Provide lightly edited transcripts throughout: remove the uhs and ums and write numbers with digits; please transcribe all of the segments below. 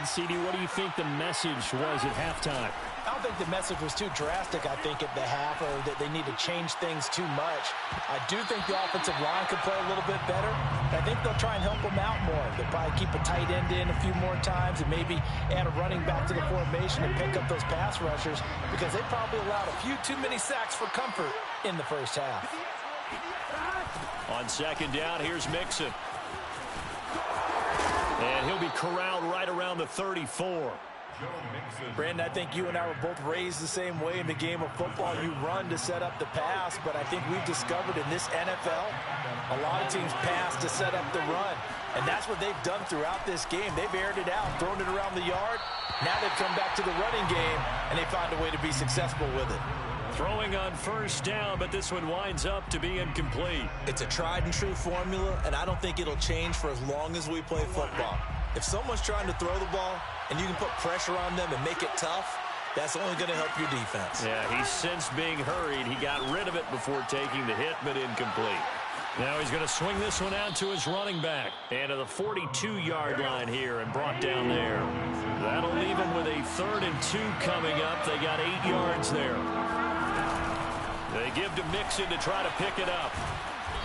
CD, what do you think the message was at halftime? I don't think the message was too drastic, I think, at the half, or that they need to change things too much. I do think the offensive line could play a little bit better. I think they'll try and help them out more. They'll probably keep a tight end in a few more times and maybe add a running back to the formation and pick up those pass rushers, because they probably allowed a few too many sacks for comfort in the first half. On second down, here's Mixon. And he'll be corralled right around the 34. Brandon, I think you and I were both raised the same way in the game of football. You run to set up the pass, but I think we've discovered in this NFL, a lot of teams pass to set up the run. And that's what they've done throughout this game. They've aired it out, thrown it around the yard. Now they've come back to the running game, and they found a way to be successful with it. Throwing on first down, but this one winds up to be incomplete. It's a tried-and-true formula, and I don't think it'll change for as long as we play football. If someone's trying to throw the ball and you can put pressure on them and make it tough, that's only going to help your defense. Yeah, he's since being hurried. He got rid of it before taking the hit, but incomplete. Now he's going to swing this one out to his running back. And to the 42-yard line here and brought down there. That'll leave him with a 3rd and 2 coming up. They got 8 yards there. They give to Mixon to try to pick it up.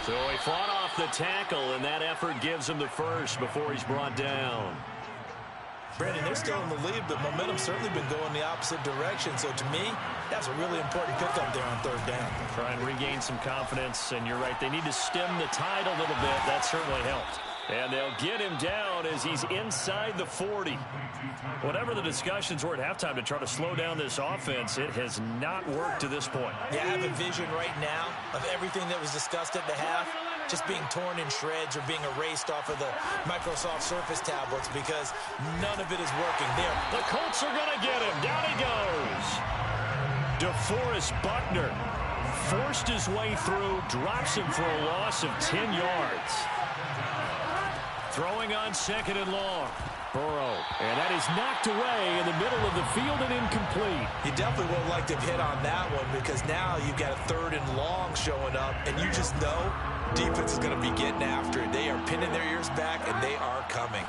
So he fought off the tackle, and that effort gives him the first before he's brought down. Brandon, they're still in the lead, but momentum's certainly been going the opposite direction. So to me, that's a really important pickup there on 3rd down. Try and regain some confidence, and you're right, they need to stem the tide a little bit. That certainly helped. And they'll get him down as he's inside the 40. Whatever the discussions were at halftime to try to slow down this offense, it has not worked to this point. Yeah, I have a vision right now of everything that was discussed at the half just being torn in shreds or being erased off of the Microsoft Surface tablets, because none of it is working there. The Colts are going to get him. Down he goes. DeForest Buckner forced his way through, drops him for a loss of 10 yards. Throwing on 2nd and long. Burrow, and that is knocked away in the middle of the field and incomplete. You definitely would like to hit on that one, because now you've got a 3rd and long showing up, and you just know defense is going to be getting after it. They are pinning their ears back, and they are coming.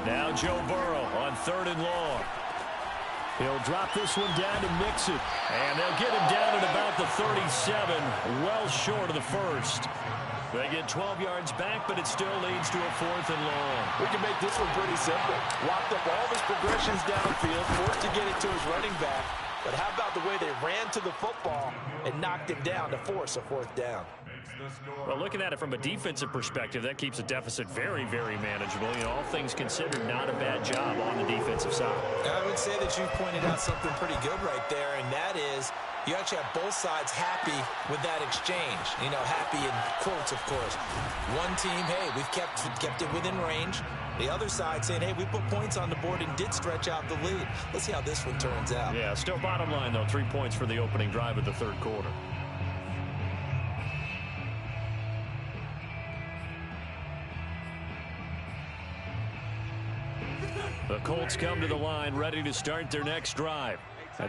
Now Joe Burrow on 3rd and long. He'll drop this one down to Mixon, and they'll get him down at about the 37, well short of the first. They get 12 yards back, but it still leads to a 4th and long. We can make this one pretty simple. Locked up all of his progressions downfield, forced to get it to his running back. But how about the way they ran to the football and knocked him down to force a 4th down? Well, looking at it from a defensive perspective, that keeps the deficit very, very manageable. You know, all things considered, not a bad job on the defensive side. I would say that you pointed out something pretty good right there, and that is you actually have both sides happy with that exchange. You know, happy in quotes, of course. One team, hey, we've kept it within range. The other side saying, hey, we put points on the board and did stretch out the lead. Let's see how this one turns out. Yeah, still bottom line, though, 3 points for the opening drive of the 3rd quarter. The Colts come to the line ready to start their next drive.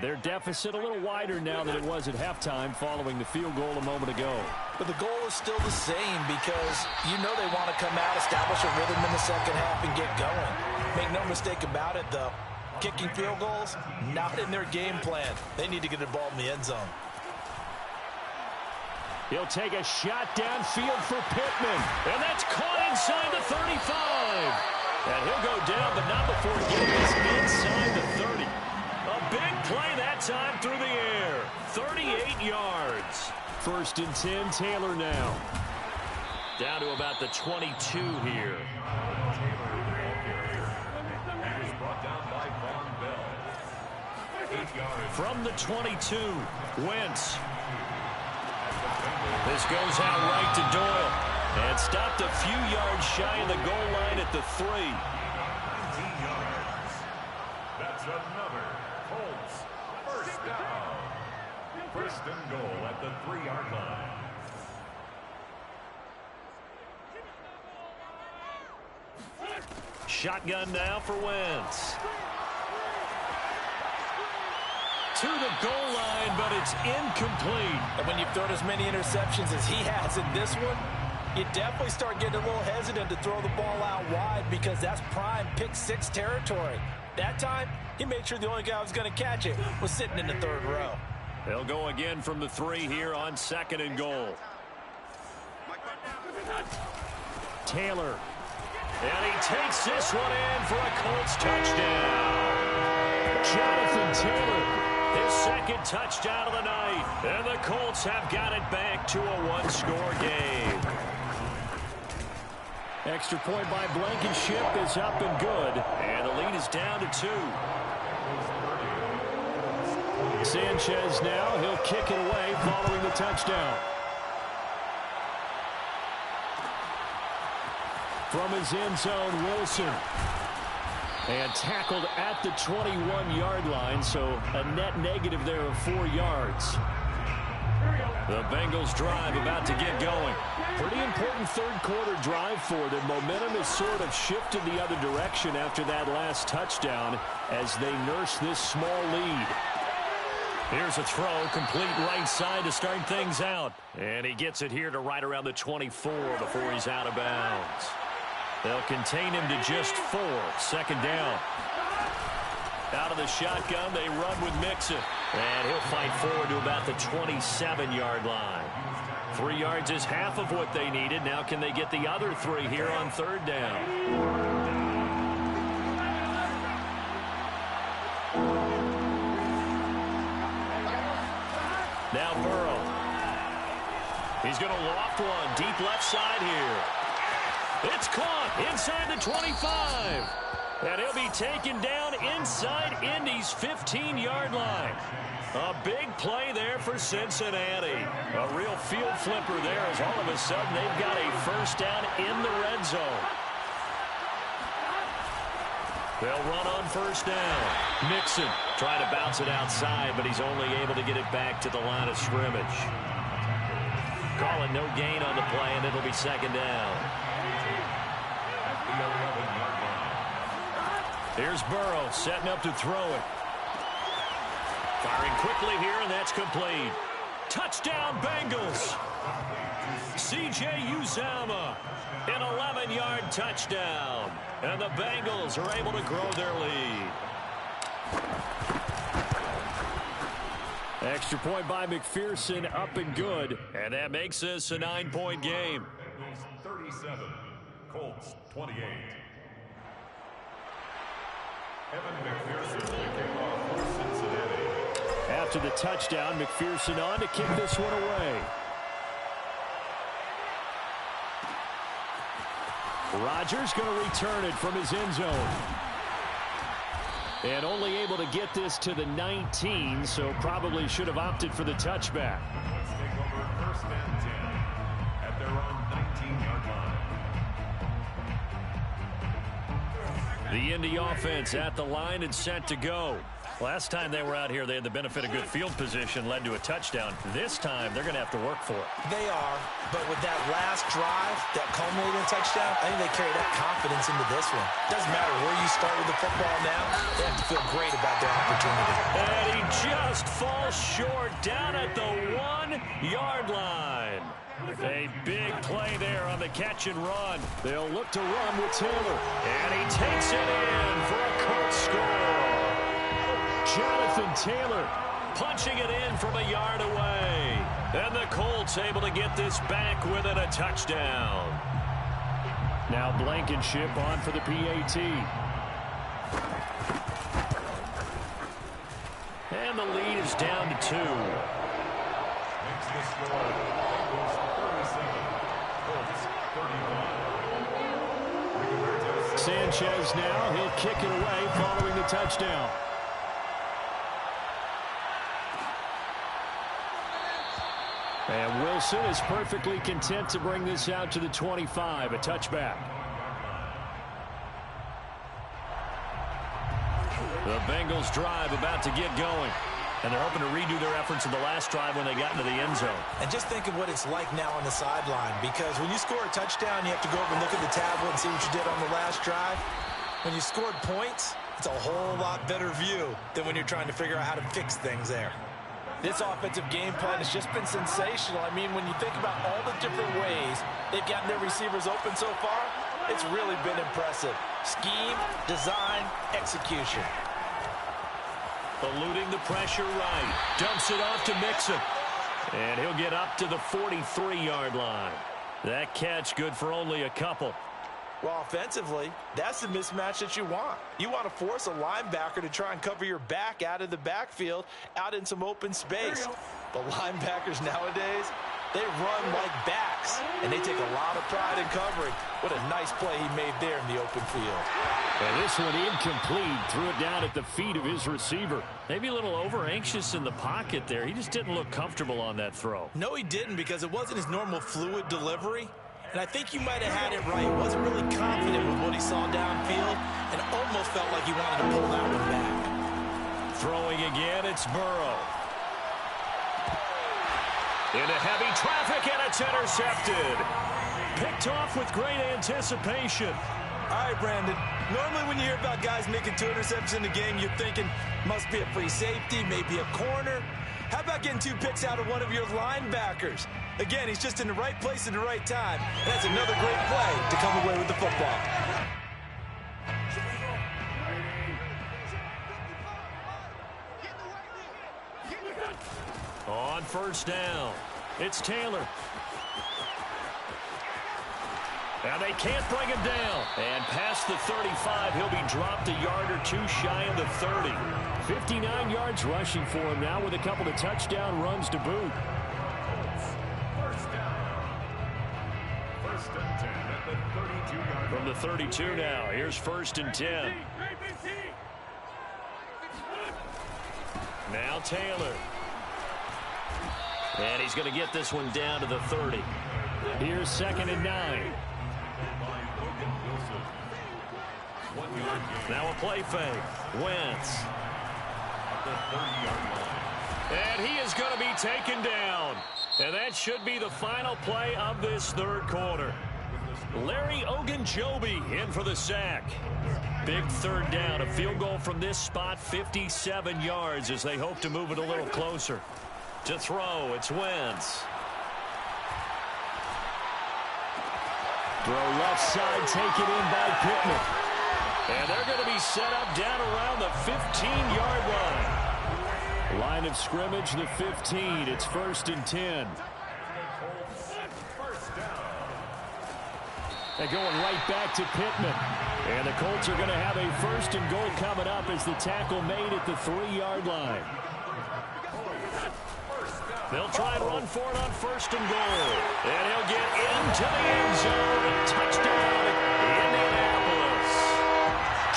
Their deficit a little wider now than it was at halftime following the field goal a moment ago. But the goal is still the same, because you know they want to come out, establish a rhythm in the second half, and get going. Make no mistake about it, though. Kicking field goals, not in their game plan. They need to get the ball in the end zone. He'll take a shot downfield for Pittman. And that's caught inside the 35. And he'll go down, but not before getting this inside the 30. A big play that time through the air. 38 yards. 1st and 10, Taylor now. Down to about the 22 here. From the 22, Wentz. This goes out right to Doyle. And stopped a few yards shy of the goal line at the 3. That's another Colts 1st down. 1st and goal at the 3-yard line. Shotgun now for Wentz. To the goal line, but it's incomplete. And when you've thrown as many interceptions as he has in this one, You definitely start getting a little hesitant to throw the ball out wide because that's prime pick six territory. That time, he made sure the only guy who was going to catch it was sitting in the third row. They'll go again from the 3 here on 2nd and goal. Taylor. And he takes this one in for a Colts touchdown. Jonathan Taylor, his second touchdown of the night. And the Colts have got it back to a one-score game. Extra point by Blankenship is up and good. And the lead is down to 2. Sanchez now, he'll kick it away following the touchdown. From his end zone, Wilson. And tackled at the 21-yard line, so a net negative there of 4 yards. The Bengals drive about to get going. Pretty important third-quarter drive for them. Momentum has sort of shifted the other direction after that last touchdown as they nurse this small lead. Here's a throw, complete right side to start things out. And he gets it here to right around the 24 before he's out of bounds. They'll contain him to just 4. 2nd down. Out of the shotgun, they run with Mixon. And he'll fight forward to about the 27-yard line. 3 yards is half of what they needed. Now can they get the other 3 here on 3rd down? Now Burrow. He's going to loft one deep left side here. It's caught inside the 25. And he'll be taken down inside Indy's 15-yard line. A big play there for Cincinnati. A real field flipper there as all of a sudden they've got a first down in the red zone. They'll run on first down. Mixon trying to bounce it outside, but he's only able to get it back to the line of scrimmage. Call it no gain on the play, and it'll be 2nd down. Here's Burrow setting up to throw it. Firing quickly here, and that's complete. Touchdown, Bengals. C.J. Uzomah, an 11-yard touchdown. And the Bengals are able to grow their lead. Extra point by McPherson, up and good. And that makes this a 9-point game. 37, Colts 28. Evan McPherson to kick off for Cincinnati. After the touchdown, McPherson on to kick this one away. Rodgers going to return it from his end zone. And only able to get this to the 19, so probably should have opted for the touchback. Let's take over 1st and 10 at their own 19-yard line. The Indy offense at the line and set to go. Last time they were out here, they had the benefit of good field position, led to a touchdown. This time, they're going to have to work for it. They are, but with that last drive that culminated in touchdown, I think they carry that confidence into this one. Doesn't matter where you start with the football now, they have to feel great about their opportunity. And he just falls short down at the 1-yard line. A big play there on the catch and run. They'll look to run with Taylor. And he takes it in for a Colts score. Jonathan Taylor punching it in from a yard away. And the Colts able to get this back within a touchdown. Now Blankenship on for the PAT. And the lead is down to 2. Makes the score Bengals 37, Colts 31. Sanchez now, he'll kick it away following the touchdown. And Wilson is perfectly content to bring this out to the 25, a touchback. The Bengals drive about to get going. And they're hoping to redo their efforts in the last drive when they got into the end zone. And just think of what it's like now on the sideline, because when you score a touchdown, you have to go over and look at the tablet and see what you did on the last drive. When you scored points, it's a whole lot better view than when you're trying to figure out how to fix things there. This offensive game plan has just been sensational. I mean, when you think about all the different ways they've gotten their receivers open so far, it's really been impressive. Scheme, design, execution. Eluding the pressure right. Dumps it off to Mixon. And he'll get up to the 43-yard line. That catch good for only a couple. Well, offensively, that's the mismatch that you want. You want to force a linebacker to try and cover your back out of the backfield, out in some open space. The linebackers nowadays, they run like backs, and they take a lot of pride in covering. What a nice play he made there in the open field. And this one incomplete. Threw it down at the feet of his receiver. Maybe a little over-anxious in the pocket there. He just didn't look comfortable on that throw. No, he didn't, because it wasn't his normal fluid delivery. And I think you might have had it right. He wasn't really confident with what he saw downfield and almost felt like he wanted to pull that one back. Throwing again, it's Burrow. Into heavy traffic, and it's intercepted. Picked off with great anticipation. All right, Brandon. Normally when you hear about guys making 2 interceptions in a game, you're thinking must be a free safety, maybe a corner. How about getting 2 picks out of one of your linebackers? Again, he's just in the right place at the right time. And that's another great play to come away with the football. On first down, it's Taylor. And they can't bring him down. And past the 35, he'll be dropped a yard or 2 shy of the 30. 59 yards rushing for him now with a couple of touchdown runs to boot. First down. First and 10 at the 32-yard line. From the 32 now, here's first and 10. Now Taylor. And he's going to get this one down to the 30. Here's second and 9. Now a play fake. Wentz. And he is going to be taken down. And that should be the final play of this third quarter. Larry Ogunjobi in for the sack. Big third down. A field goal from this spot, 57 yards as they hope to move it a little closer. To throw, it's Wentz. Throw left side, taken in by Pittman. And they're going to be set up down around the 15-yard line. Line of scrimmage, the 15. It's first and 10. They're going right back to Pittman. And the Colts are going to have a first and goal coming up as the tackle made at the 3-yard line. They'll try and run for it on first and goal. And he'll get into the end zone. Touchdown, Indianapolis.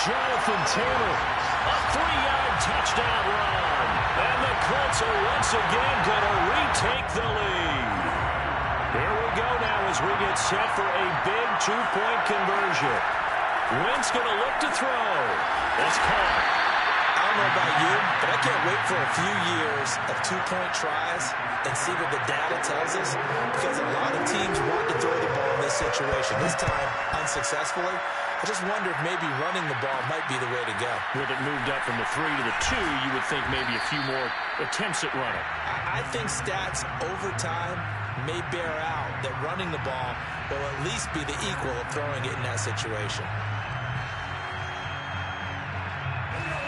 Jonathan Taylor, a 3-yard touchdown run. And the Colts are once again going to retake the lead. Here we go now as we get set for a big 2-point conversion. Wentz going to look to throw. It's caught. I don't know about you, but I can't wait for a few years of 2-point tries and see what the data tells us, because a lot of teams want to throw the ball in this situation. This time, unsuccessfully. I just wonder if maybe running the ball might be the way to go. With it moved up from the 3 to the 2, you would think maybe a few more attempts at running. I think stats over time may bear out that running the ball will at least be the equal of throwing it in that situation.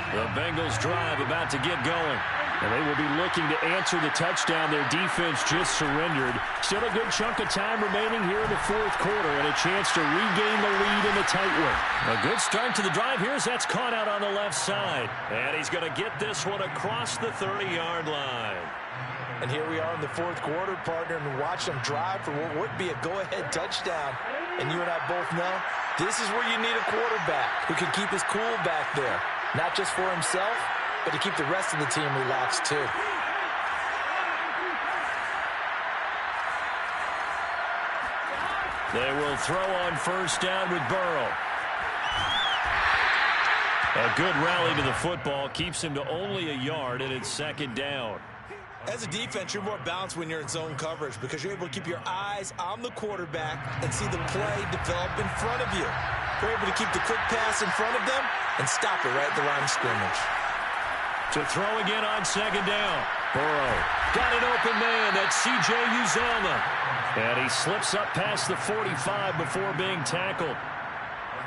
The Bengals drive about to get going. And they will be looking to answer the touchdown their defense just surrendered. Still a good chunk of time remaining here in the fourth quarter and a chance to regain the lead in a tight one. A good start to the drive here as that's caught out on the left side. And he's going to get this one across the 30-yard line. And here we are in the fourth quarter, partner, and watch them drive for what would be a go-ahead touchdown. And you and I both know this is where you need a quarterback who can keep his cool back there. Not just for himself, but to keep the rest of the team relaxed too. They will throw on first down with Burrow. A good rally to the football keeps him to only a yard, and it's second down. As a defense, you're more balanced when you're in zone coverage because you're able to keep your eyes on the quarterback and see the play develop in front of you. You're able to keep the quick pass in front of them and stop it right at the line of scrimmage. To throw again on second down. Burrow got an open man. That's C.J. Uzomah. And he slips up past the 45 before being tackled.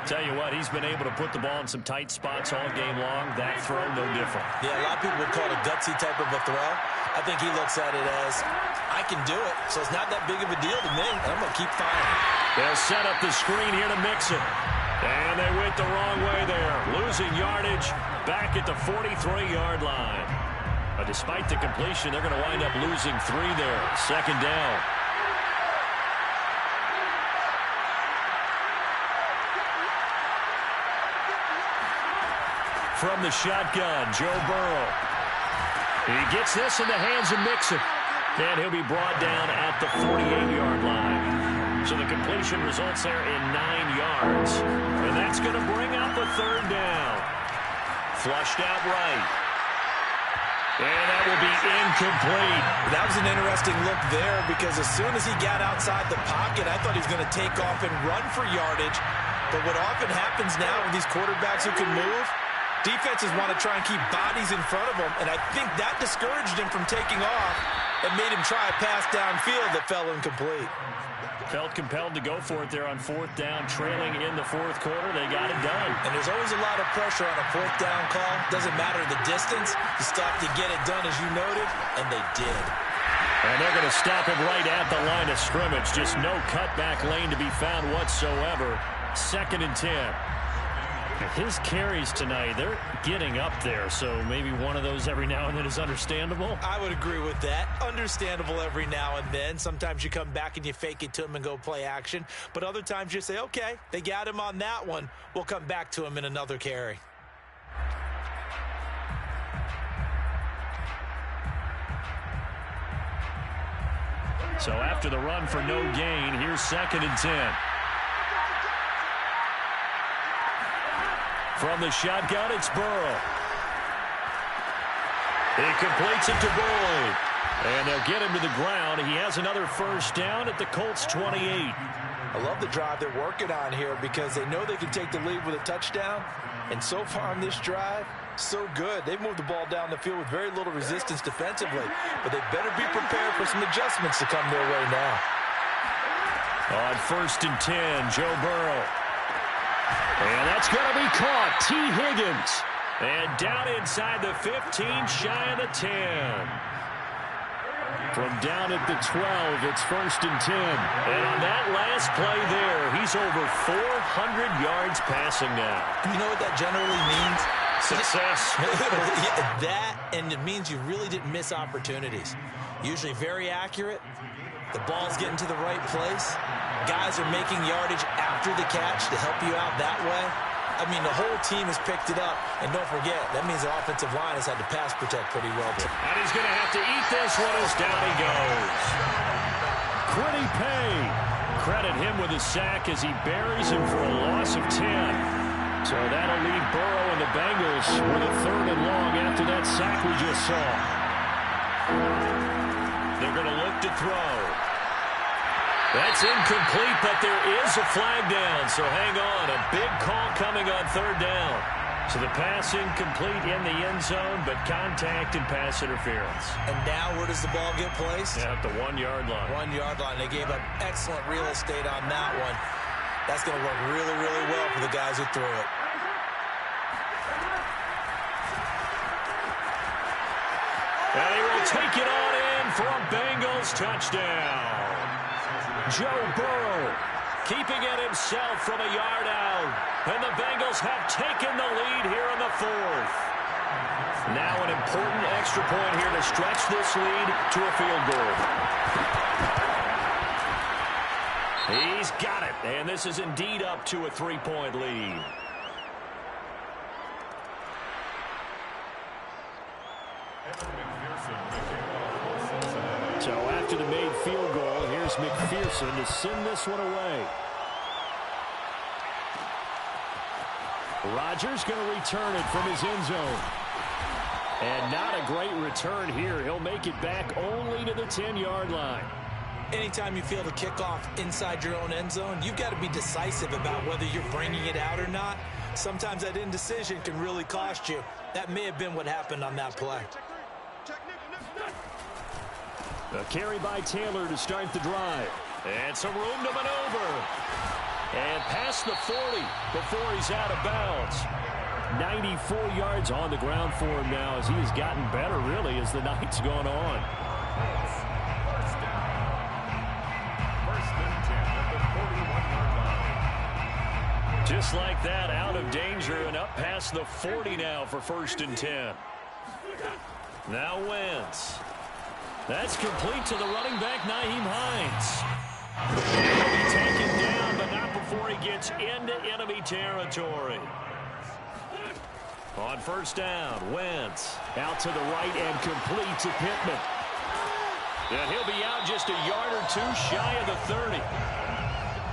Tell you what, he's been able to put the ball in some tight spots all game long. That throw, no different. Yeah, a lot of people would call it a gutsy type of a throw. I think he looks at it as, I can do it, so it's not that big of a deal to me. I'm going to keep firing. They'll set up the screen here to mix it. And they went the wrong way there. Losing yardage back at the 43-yard line. But despite the completion, they're going to wind up losing 3 there. Second down. From the shotgun, Joe Burrow. He gets this in the hands of Mixon. And he'll be brought down at the 48-yard line. So the completion results there in 9 yards. And that's going to bring out the third down. Flushed out right. And that will be incomplete. That was an interesting look there because as soon as he got outside the pocket, I thought he was going to take off and run for yardage. But what often happens now with these quarterbacks who can move, defenses want to try and keep bodies in front of them, and I think that discouraged him from taking off and made him try a pass downfield that fell incomplete. Felt compelled to go for it there on 4th down, trailing in the 4th quarter. They got it done. And there's always a lot of pressure on a 4th down call. Doesn't matter the distance. You still have to get it done, as you noted, and they did. And they're going to stop him right at the line of scrimmage. Just no cutback lane to be found whatsoever. 2nd and 10. His carries tonight, they're getting up there, so maybe one of those every now and then is understandable. I would agree with that. Understandable every now and then. Sometimes you come back and you fake it to him and go play action. But other times you say, okay, they got him on that one. We'll come back to him in another carry. So after the run for no gain, here's 2nd and 10. From the shotgun, it's Burrow. He completes it to Boyd. And they'll get him to the ground. He has another first down at the Colts 28. I love the drive they're working on here because they know they can take the lead with a touchdown. And so far on this drive, so good. They've moved the ball down the field with very little resistance defensively. But they better be prepared for some adjustments to come their way now. On 1st and 10, Joe Burrow. And that's going to be caught. T. Higgins. And down inside the 15, shy of the 10. From down at the 12, it's 1st and 10. And on that last play there, he's over 400 yards passing now. You know what that generally means? Success. That, and it means you really didn't miss opportunities. Usually very accurate. The ball's getting to the right place. Guys are making yardage after the catch to help you out that way. I mean, the whole team has picked it up. And don't forget, that means the offensive line has had to pass protect pretty well, too. And he's going to have to eat this one as down he goes. Quiddy Pay. Credit him with a sack as he buries him for a loss of 10. So that'll leave Burrow and the Bengals with a 3rd and long after that sack we just saw. They're going to look to throw. That's incomplete, but there is a flag down, so hang on. A big call coming on 3rd down. So the pass incomplete in the end zone, but contact and pass interference. And now where does the ball get placed? Yeah, at the 1-yard line. 1-yard line. They gave up excellent real estate on that one. That's going to work really, really well for the guys who threw it. And he will take it on in for a Bengals touchdown. Joe Burrow keeping it himself from a yard out. And the Bengals have taken the lead here in the 4th. Now an important extra point here to stretch this lead to a field goal. He's got it. And this is indeed up to a 3-point lead. So after the made field goal, here's McPherson to send this one away. Rodgers going to return it from his end zone. And not a great return here. He'll make it back only to the 10-yard line. Anytime you feel the kickoff inside your own end zone, you've got to be decisive about whether you're bringing it out or not. Sometimes that indecision can really cost you. That may have been what happened on that play. A carry by Taylor to start the drive. And some room to maneuver. And past the 40 before he's out of bounds. 94 yards on the ground for him now as he has gotten better, really, as the night's gone on. First down. First and 10 at the 41-yard line. Just like that, out of danger and up past the 40 now for first and 10. Now Wentz. That's complete to the running back, Nyheim Hines. He'll be taken down, but not before he gets into enemy territory. On first down, Wentz out to the right and complete to Pittman. And he'll be out just a yard or two shy of the 30.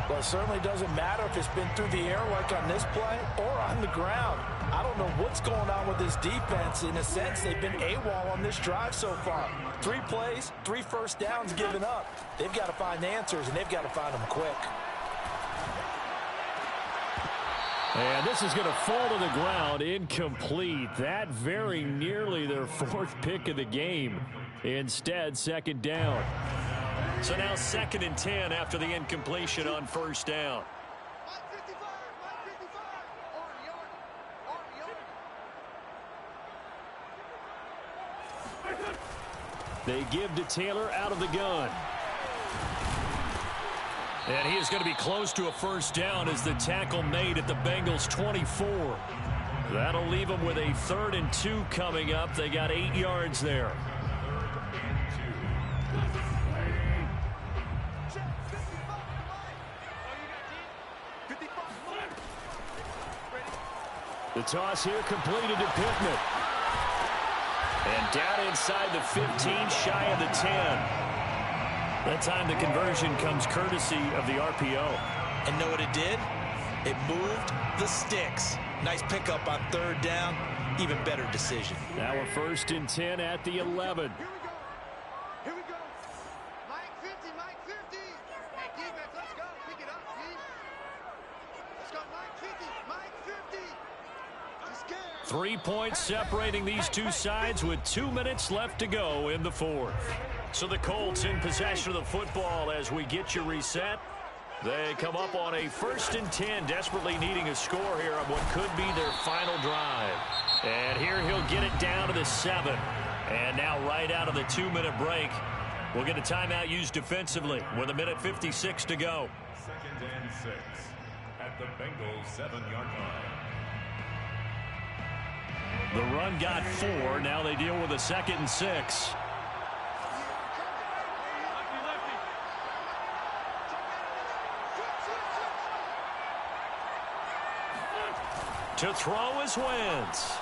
Well, it certainly doesn't matter if it's been through the air like on this play or on the ground. I don't know what's going on with this defense. In a sense, they've been AWOL on this drive so far. 3 plays, 3 first downs given up. They've got to find answers, and they've got to find them quick. And this is going to fall to the ground, incomplete. That very nearly their 4th pick of the game. Instead, second down. So now second and 10 after the incompletion on first down. They give to Taylor out of the gun. And he is going to be close to a first down as the tackle made at the Bengals 24. That'll leave them with a 3rd and 2 coming up. They got 8 yards there. The toss here completed to Pittman. And down inside the 15, shy of the 10. That time the conversion comes courtesy of the RPO. And know what it did? It moved the sticks. Nice pickup on 3rd down. Even better decision. Now we're first and 10 at the 11. Here we go. Mike 50, Mike 50. Hey, defense, let's go. Pick it up, team. Let's go, Mike 50, Mike 50. I'm scared. 3 points separating these two sides with 2 minutes left to go in the 4th. So the Colts in possession of the football as we get you reset. They come up on a first and 10, desperately needing a score here on what could be their final drive. And here he'll get it down to the 7. And now right out of the 2-minute break, we'll get a timeout used defensively with 1:56 to go. Second and 6 at the Bengals 7-yard line. The run got 4. Now they deal with a 2nd and 6. To throw is Wentz.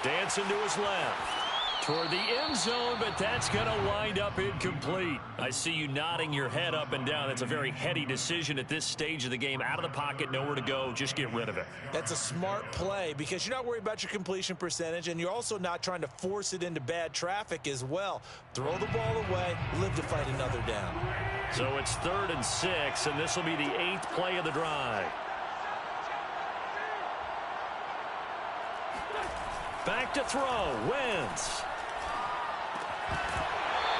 Dancing to his left. Toward the end zone, but that's going to wind up incomplete. I see you nodding your head up and down. It's a very heady decision at this stage of the game. Out of the pocket, nowhere to go. Just get rid of it. That's a smart play because you're not worried about your completion percentage, and you're also not trying to force it into bad traffic as well. Throw the ball away, live to fight another down. So it's 3rd and 6, and this will be the 8th play of the drive. Back to throw, Wentz.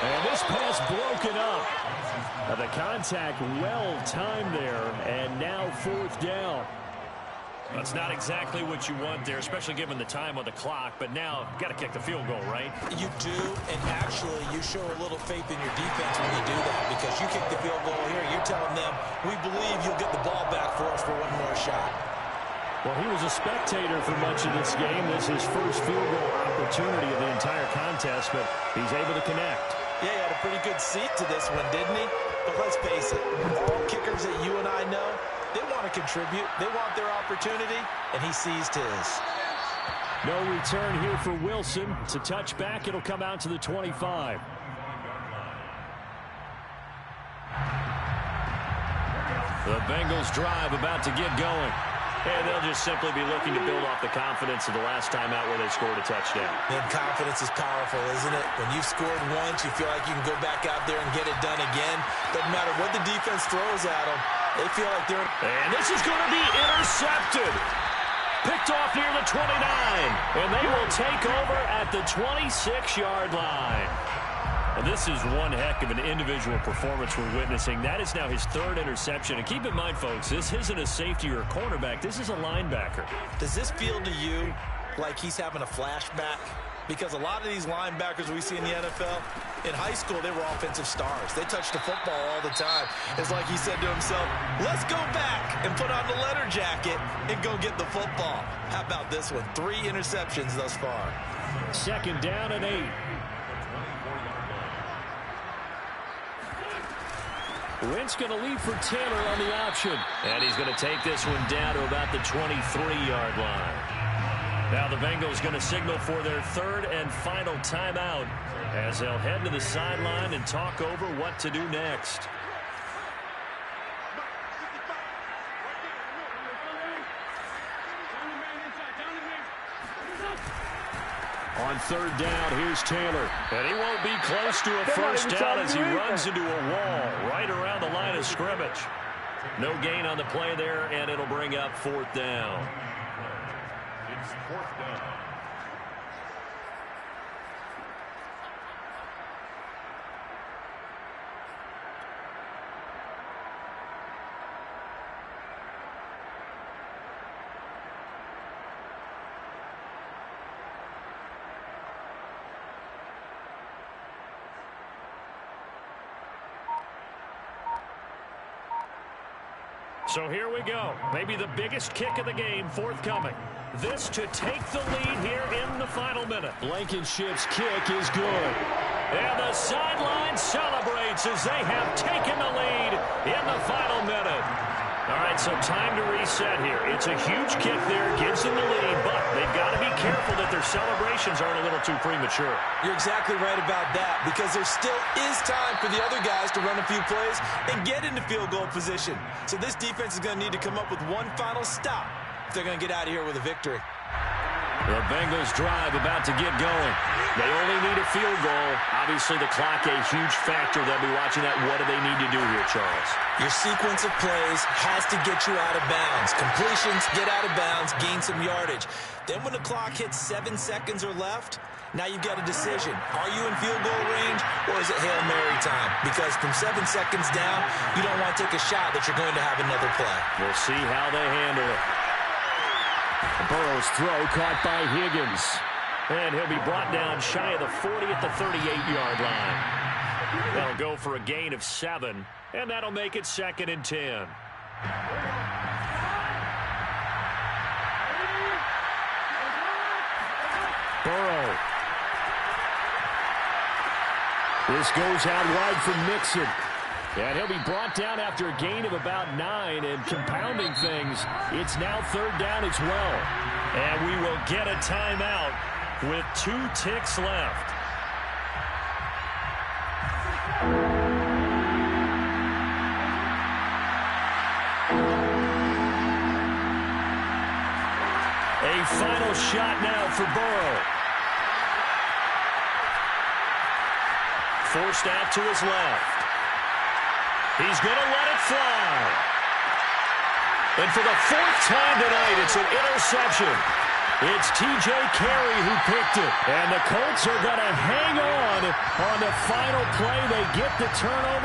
And this pass broken up. The contact well timed there, and now 4th down. That's not exactly what you want there, especially given the time on the clock, but now you've got to kick the field goal, right? You do, and actually you show a little faith in your defense when you do that because you kick the field goal here. You're telling them, we believe you'll get the ball back for us for one more shot. Well, he was a spectator for much of this game. This is his first field goal opportunity of the entire contest, but he's able to connect. Yeah, he had a pretty good seat to this one, didn't he? But let's face it, all kickers that you and I know, they want to contribute. They want their opportunity, and he seized his. No return here for Wilson. It's a touchback. It'll come out to the 25. The Bengals drive about to get going. And they'll just simply be looking to build off the confidence of the last time out where they scored a touchdown. And confidence is powerful, isn't it? When you've scored once, you feel like you can go back out there and get it done again. Doesn't matter what the defense throws at them. They feel like they're... And this is going to be intercepted. picked off near the 29. And they will take over at the 26-yard line. And this is one heck of an individual performance we're witnessing. That is now his third interception. And keep in mind, folks, this isn't a safety or a cornerback. This is a linebacker. Does this feel to you like he's having a flashback? Because a lot of these linebackers we see in the NFL, in high school, they were offensive stars. They touched the football all the time. It's like he said to himself, let's go back and put on the leather jacket and go get the football. How about this one? 3 interceptions thus far. 2nd down and 8. Wentz going to lead for Taylor on the option. And he's going to take this one down to about the 23-yard line. Now the Bengals going to signal for their 3rd and final timeout as they'll head to the sideline and talk over what to do next. On 3rd down, here's Taylor. And he won't be close to a first down as he runs into a wall right around the line of scrimmage. No gain on the play there, and it'll bring up 4th down. It's 4th down. So here we go. Maybe the biggest kick of the game forthcoming. This to take the lead here in the final minute. Blankenship's kick is good. And the sideline celebrates as they have taken the lead in the final minute. All right, so time to reset here. It's a huge kick there, gives them the lead, but they've got to be careful that their celebrations aren't a little too premature. You're exactly right about that, because there still is time for the other guys to run a few plays and get into field goal position. So this defense is going to need to come up with one final stop if they're going to get out of here with a victory. The Bengals drive about to get going. They only need a field goal. Obviously, the clock a huge factor. They'll be watching that. What do they need to do here, Charles? Your sequence of plays has to get you out of bounds. Completions, get out of bounds, gain some yardage. Then when the clock hits 7 seconds or left, now you've got a decision. Are you in field goal range, or is it Hail Mary time? Because from 7 seconds down, you don't want to take a shot that you're going to have another play. We'll see how they handle it. Burrow's throw caught by Higgins. And he'll be brought down shy of the 40 at the 38-yard line. That'll go for a gain of 7, and that'll make it 2nd and 10. Burrow. This goes out wide for Mixon. And he'll be brought down after a gain of about 9, and compounding things, it's now 3rd down as well. And we will get a timeout with 2 ticks left. A final shot now for Burrow. Forced out to his left. He's going to let it fly. And for the 4th time tonight, it's an interception. It's T.J. Carey who picked it. And the Colts are going to hang on the final play. They get the turnover.